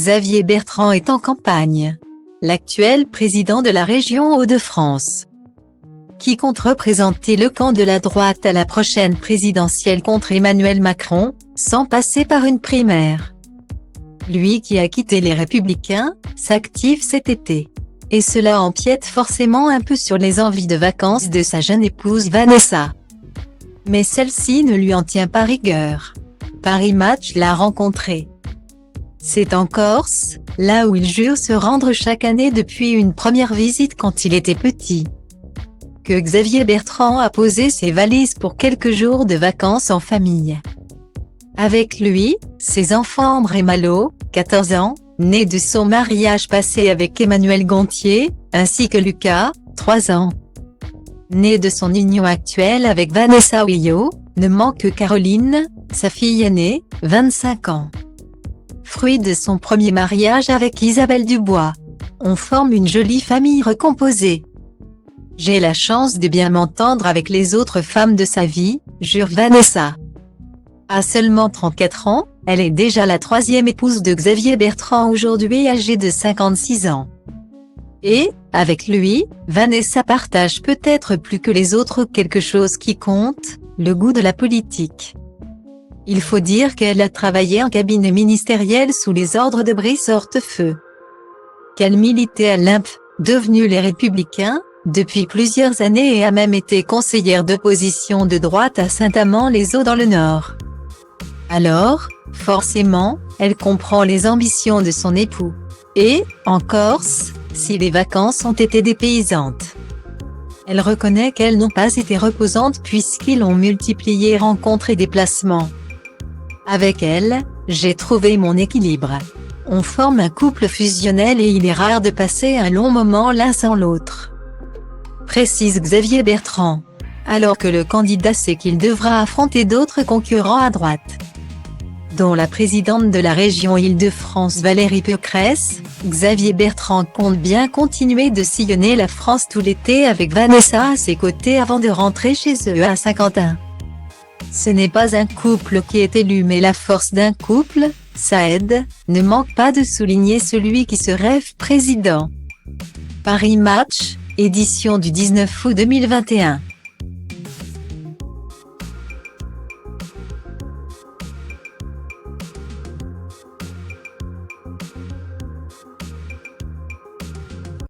Xavier Bertrand est en campagne. L'actuel président de la région Hauts-de-France, qui compte représenter le camp de la droite à la prochaine présidentielle contre Emmanuel Macron, sans passer par une primaire. Lui qui a quitté les Républicains, s'active cet été. Et cela empiète forcément un peu sur les envies de vacances de sa jeune épouse Vanessa. Mais celle-ci ne lui en tient pas rigueur. Paris Match l'a rencontré. C'est en Corse, là où il jure se rendre chaque année depuis une première visite quand il était petit, que Xavier Bertrand a posé ses valises pour quelques jours de vacances en famille. Avec lui, ses enfants Ambre et Malo, 14 ans, né de son mariage passé avec Emmanuel Gontier, ainsi que Lucas, 3 ans, né de son union actuelle avec Vanessa Ouillot, ne manque que Caroline, sa fille aînée, 25 ans. Fruit de son premier mariage avec Isabelle Dubois. On forme une jolie famille recomposée. J'ai la chance de bien m'entendre avec les autres femmes de sa vie, jure Vanessa. À seulement 34 ans, elle est déjà la troisième épouse de Xavier Bertrand, aujourd'hui âgé de 56 ans. Et, avec lui, Vanessa partage peut-être plus que les autres quelque chose qui compte, le goût de la politique. Il faut dire qu'elle a travaillé en cabinet ministériel sous les ordres de Brice Hortefeux, qu'elle militait à l'IMP, devenu Les Républicains, depuis plusieurs années et a même été conseillère d'opposition de droite à Saint-Amand-les-Eaux dans le Nord. Alors, forcément, elle comprend les ambitions de son époux. Et, en Corse, si les vacances ont été dépaysantes, elle reconnaît qu'elles n'ont pas été reposantes puisqu'ils ont multiplié rencontres et déplacements. Avec elle, j'ai trouvé mon équilibre. On forme un couple fusionnel et il est rare de passer un long moment l'un sans l'autre, précise Xavier Bertrand. Alors que le candidat sait qu'il devra affronter d'autres concurrents à droite, dont la présidente de la région Île-de-France Valérie Pécresse, Xavier Bertrand compte bien continuer de sillonner la France tout l'été avec Vanessa à ses côtés avant de rentrer chez eux à Saint-Quentin. Ce n'est pas un couple qui est élu mais la force d'un couple, ça aide, ne manque pas de souligner celui qui se rêve président. Paris Match, édition du 19 août 2021.